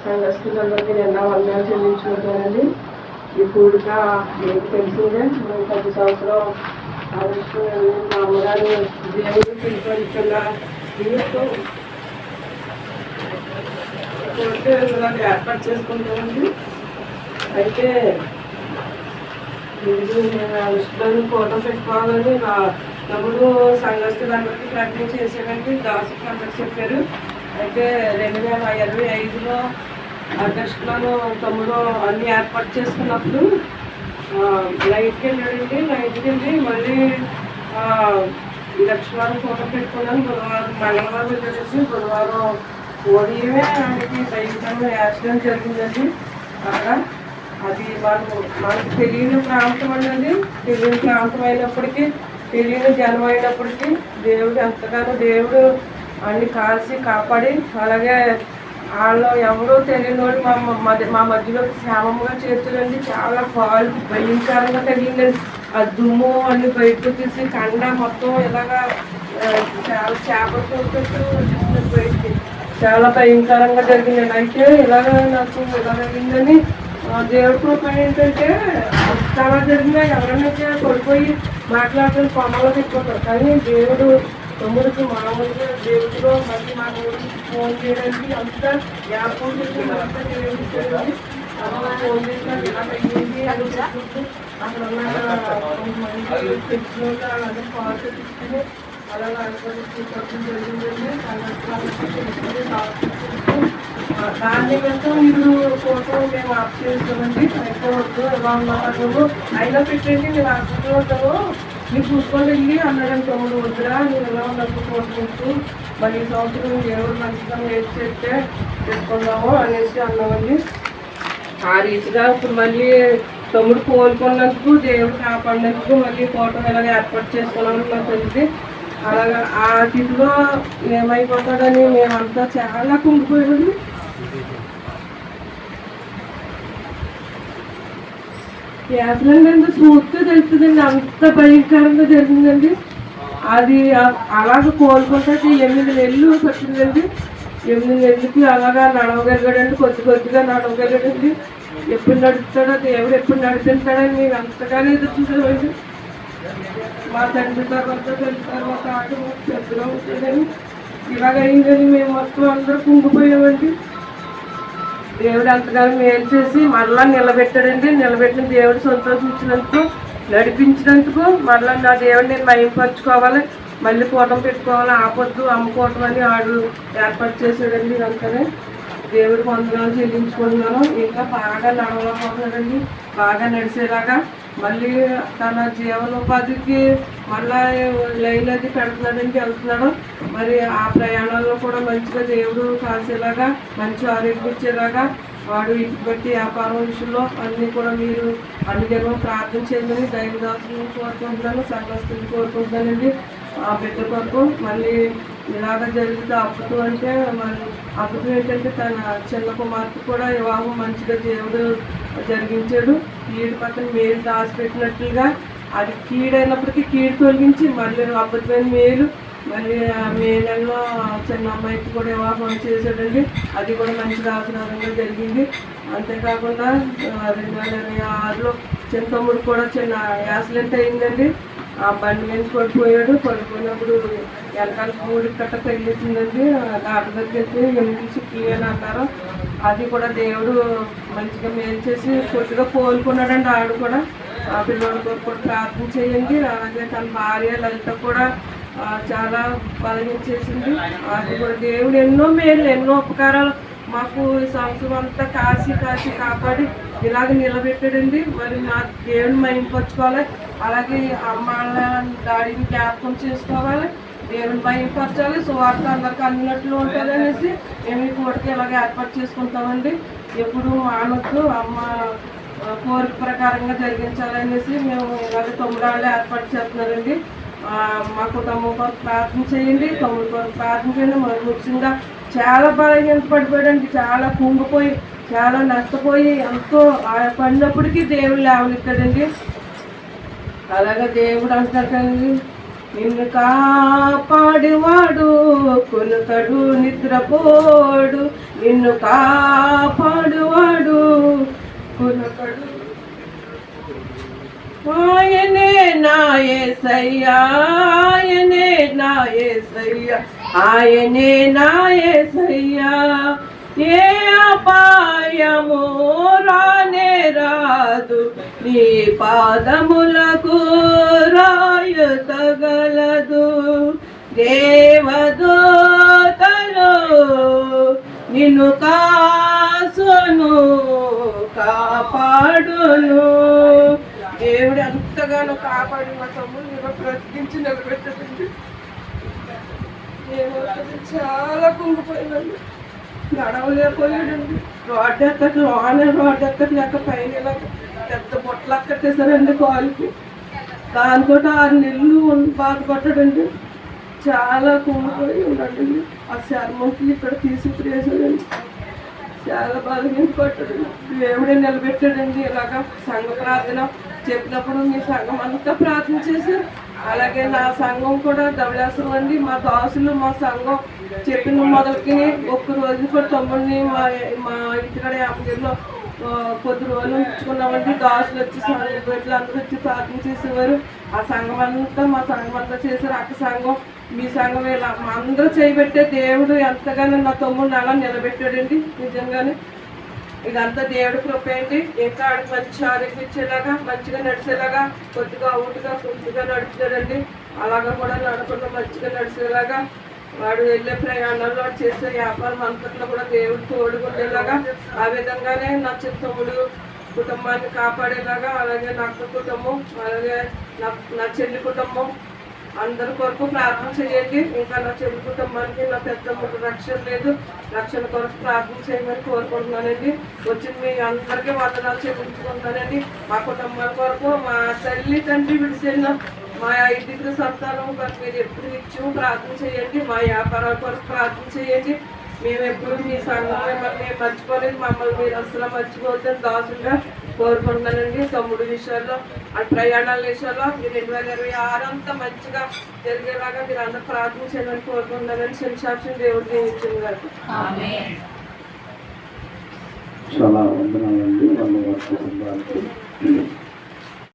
సంఘస్థులందరికీ నిన్న వందనాలు చెల్లించుకుంటానండి. ఈ కూడిక మీకు తెలిసిందే. మేము 10 సంవత్సరం ఆగస్టు మా అమ్మగారు దేవుడు పిలుపునిస్తున్న దీంతో ఏర్పాటు చేసుకుంటామండి. అయితే ఇది నేను ఆగస్టులో ఫోటో పెట్టుకోవాలని నా తమ్ముడు సంఘస్థులందరికీ ప్రకటన చేశానండి. దాసుకు అందరికి చెప్పారు. అయితే 2025లో ఆగస్టులో తమ్ముడు అన్ని ఏర్పాటు చేసుకున్నప్పుడు నైట్కి వెళ్ళాడండి. నైట్కి వెళ్ళి మళ్ళీ లక్ష్మీవారం ఫోటో పెట్టుకున్నాను. బుధవారం మంగళవారం వెళ్ళేసి బుధవారం ఉదయమే ఆయనకి భయంకరమైన యాక్సిడెంట్ జరిగిందండి. అక్కడ అది మనకు తెలియని ప్రాంతం అండి. తెలియని ప్రాంతం అయినప్పటికీ, తెలియని జనం అయినప్పటికీ దేవుడు ఎంతగానో దేవుడు అన్ని కాల్చి కాపాడి, అలాగే వాళ్ళు ఎవరో తెలియని వాళ్ళు మా మధ్యలో క్షేమంగా చేర్చాలండి. చాలా కాలు భయంకరంగా తగిలిందండి. ఆ దుమ్ము అన్ని బయటకు తీసి కండ మొత్తం ఇలాగా చాలా చేపలు బయటికి చాలా భయంకరంగా జరిగిందండి. అయితే ఇలాగ నాకు ఇలా జరిగిందని దేవుడి కృప ఏంటంటే చాలా జరిగినా ఎవరైనా పడిపోయి మాట్లాడుతున్న కొమ్మలో తిప్పుతారు. కానీ దేవుడు తమ్ముడికి మామూలుగా దేవుడిలో మళ్ళీ మా ఊరికి ఫోన్ చేయడానికి అంతా జ్ఞాపకం చేసి అంతా దేవుడికి చేయాలి. అలా ఫోన్ చేసినా ఇలా అయ్యింది అని చెప్తూ అక్కడ ఉన్న తెలిసిన వాళ్ళందరూ కాల్ తెప్పించుకుని అలాగే అనుకోవడం జరిగిందండి. దాన్ని వెళ్తూ మీరు ఫోటో మేము ఆఫ్ చేస్తామండి. అయితే వద్దు ఎలా ఉన్నారు అయినా పెట్టండి, నేను ఆఫ్లో ఉంటాను, మీరు చూసుకొని వెళ్ళి అన్నాడని తమ్ముడు. వద్దురా నేను ఎలా ఉన్నప్పుడు ఫోటో మళ్ళీ సంవత్సరం ఎవరు మంచిగా వేసి చేస్తే పెట్టుకుందాము అనేసి అన్నామండి. ఆ రీతిగా ఇప్పుడు మళ్ళీ తమ్ముడు కోలుకున్నందుకు, దేవుడు కాపాడినందుకు మళ్ళీ ఫోటో ఎలాగ ఏర్పాటు చేసుకున్నామని నాకు తెలిసి అలాగా ఆ స్థితిలో ఏమైపోతాడని మేమంతా చాలా కుంగిపోయామండి. యాక్సిడెంట్ చూస్తే తెలుస్తుందండి, అంత భయంకరంగా జరిగిందండి. అది అలాగ కోలుకుంటే 8 నెలలు పట్టిందండి. 8 నెలలకి అలాగా నడవగలిగాడండి, కొద్దిగా నడవగలిగాడండి. ఎప్పుడు నడుపుతాడో దేవుడు ఎప్పుడు నడిపిస్తాడని మేము అంతగానే ఎదురు చూసామండి. మా తండ్రి తర్వాత తర్వాత ఆట పెద్దగా ఉంటుందని ఇలాగ అయిందని మేము మొత్తం అందరూ కుంగిపోయామండి. దేవుడు అంతగానో మేలు చేసి మరలా నిలబెట్టాడండి. నిలబెట్టిన దేవుడు సంతోషించినందుకు, నడిపించినందుకు మరలా నా దేవుడు నేను మయంపరుచుకోవాలి, మళ్ళీ కూటం పెట్టుకోవాలి, ఆపొద్దు అమ్ముకోవటం అని ఆడు ఏర్పాటు చేశాడండి. అంతనే దేవుడికి వందనాలు చెల్లించుకుంటున్నాను. ఇంకా బాగా నడవలేకపోతున్నాడండి, బాగా నడిచేలాగా మళ్ళీ తన జీవనోపాధికి మళ్ళీ లైన్ అది పెడుతున్నాడండి, వెళ్తున్నాడు. మరి ఆ ప్రయాణాల్లో కూడా మంచిగా దేవుడు కాసేలాగా, మంచి ఆరోగ్యం ఇచ్చేలాగా వాడు ఇంటి బట్టి వ్యాపారం విషయంలో అన్నీ కూడా మీరు అన్ని జనం ప్రార్థన చేయమని దైవదాసులను కోరుకుంటున్నాను, సంఘస్థులను కోరుకుంటున్నానండి. ఆ బిడ్డ కొరకు మళ్ళీ ఇలాగ జరిగితే అప్పుతూ అంటే మరి అప్పుతూ ఏంటంటే తన చిన్న కుమార్తె కూడా వివాహం మంచిగా దేవుడు జరిగించాడు. కీడు పక్కన మేలు దాచిపెట్టినట్లుగా అది కీడైనప్పటికీ కీడు తొలగించి మళ్ళీ అద్భుతమైన మేలు మళ్ళీ మే నెలలో చిన్న అమ్మాయికి కూడా వివాహం చేశాడండి. అది కూడా మంచిగా ఆశీర్వాదంగా జరిగింది. అంతేకాకుండా 2026లో చిన్న తమ్ముడు కూడా చిన్న యాక్సిడెంట్ అయిందండి. ఆ బండి మీద పడిపోయాడు. పడిపోయినప్పుడు వెనకాల మూడు కట్ట తగిలేసిందండి. డాక్టర్ దగ్గరికి వెళ్తే ఎనిమిది క్లియర్ అన్నారు. అది కూడా దేవుడు మంచిగా మేలు చేసి కొద్దిగా కోలుకున్నాడండి. ఆడు కూడా ఆ పిల్లల కొరకు కూడా ప్రార్థన చేయండి. అలాగే తన భార్య లలిత కూడా చాలా బలగించేసింది. అది కూడా దేవుడు ఎన్నో మేలు, ఎన్నో ఉపకారాలు మాకు ఈ సంవత్సరం అంతా కాసి కాపాడి ఇలాగ నిలబెట్టాడండి. మరి మా దేవుని మహింపరచుకోవాలి, అలాగే అమ్మ డాడీని జ్ఞాపకం చేసుకోవాలి, దేవుని మహింపరచాలి, సువార్త అందరికి అందినట్లు ఉంటుంది అనేసి మేము ఈ కోరిక ఇలాగ ఏర్పాటు చేసుకుంటామండి. ఎప్పుడు మానొద్దు, అమ్మ కోరిక ప్రకారంగా జరిగించాలనేసి మేము ఇలాగ 9 ఏళ్ళు ఏర్పాటు చేస్తున్నారండి. మా కుటుంబం కొరకు ప్రార్థన చేయండి, తమ్ముడు కొరకు ప్రార్థన చేయండి. మరి ముఖ్యంగా చాలా బలహీన పడిపోయాడండి, చాలా కుంగిపోయి, చాలా నష్టపోయి ఎంతో పడినప్పటికీ దేవుడు లేవనిస్తాడండి. అలాగే దేవుడు అంటారు కదండి, నిన్ను కాపాడువాడు కొనుకడు నిద్రపోడు, నిన్ను కాపాడువాడు కొనుకడు. ఆయనే నా యేసయ్యా, ఆయనే నా యేసయ్యా, ఆయనే నా యేసయ్యా. ఏ అపాయము రానే రాదు, నీ పాదములకు రాయు తగలదు. దేవదూతలు నిన్ను కాసును కాపాడును. దేవుడు ఎంతగానో కాపాడి మా తమ్ముడు బ్రతికించి నిలబెట్టండి. చాలా కుంగిపోయిందండి, నడవలేకపోయాడండి. రోడ్డు ఎక్కట్లు రోడ్డు ఎక్కట్లేక పైన ఇలా పెద్ద బొట్టలు అక్కట్టేశారండి కాలుకి. దాంతో 6 నెలలు బాధపడ్డాడండి. చాలా కుంగిపోయి ఉండండి. ఆ శర్మంకి ఇక్కడ తీసుకురేసాడండి. చాలా బాధగా పట్టాడండి. దేవుడే నిలబెట్టాడండి. ఇలాగా సంఘ ప్రార్థన చెప్పినప్పుడు మీ సంఘం అంతా ప్రార్థన చేశారు. అలాగే నా సంఘం కూడా ధవళేశ్వరం అండి. మా దాసులు మా సంఘం చెప్పిన మొదలుకి ఒక్క రోజు కూడా తమ్ముడిని మా ఇంటికాడ యాపగిరిలో కొద్ది రోజులు ఉంచుకున్నామండి. దాసులు వచ్చి బిడ్డలు అందరూ వచ్చి ప్రార్థన చేసేవారు. ఆ సంఘం అంతా మా సంఘం అంతా చేశారు. అక్క సంఘం మీ సంఘం ఇలా అందరూ చేయబెట్టే దేవుడు ఎంతగానో నా తమ్ముడిని అలా నిలబెట్టాడండి. నిజంగానే ఇదంతా దేవుడి కృప అండి. ఇంకా ఆడికి మంచి ఆరోగ్యం ఇచ్చేలాగా మంచిగా నడిచేలాగా కొద్దిగా కొద్దిగా నడుపుతాడండి. అలాగా కూడా నడకుండా మంచిగా నడిచేలాగా వాడు వెళ్ళే ప్రయాణాల్లో చేసే వ్యాపారం అంతట్లో కూడా దేవుడు తోడుకుండేలాగా ఆ విధంగానే నా తమ్ముడు కుటుంబాన్ని కాపాడేలాగా, అలాగే నా కుటుంబం, అలాగే నా చెల్లి కుటుంబం అందరి కొరకు ప్రార్థన చేయండి. ఇంకా నా చెల్లి కుటుంబానికి నా పెద్దమ్మకు రక్షణ లేదు, రక్షణ కొరకు ప్రార్థన చేయమని కోరుకుంటున్నానండి. వచ్చిన మీ అందరికీ వందనాలు చెల్లించుకుంటానండి. మా కుటుంబాల కొరకు, మా తల్లి తండ్రి విడిచిన మా 5 సంతానం కొరకు మీరు ఎప్పుడు ఇచ్చి ప్రార్థన చేయండి. మా వ్యాపారాల కొరకు ప్రార్థన చేయండి. మేము ఎప్పుడు మీ సంఘం మిమ్మల్ని మర్చిపోలేదు, మమ్మల్ని మీరు అసలు మర్చిపోతుందని దాసులుగా కోరుకుంటున్నానండి. తమ్ముడు విషయాల్లో ఆ ప్రయాణాల విషయాల్లో ఈ 2026 అంతా మంచిగా జరిగేలాగా మీరు అందరూ ప్రార్థన చేయాలని కోరుకుంటున్నానని శంషాక్షి దేవుడు దీవించింది గారు. చాలా వందనాలండి.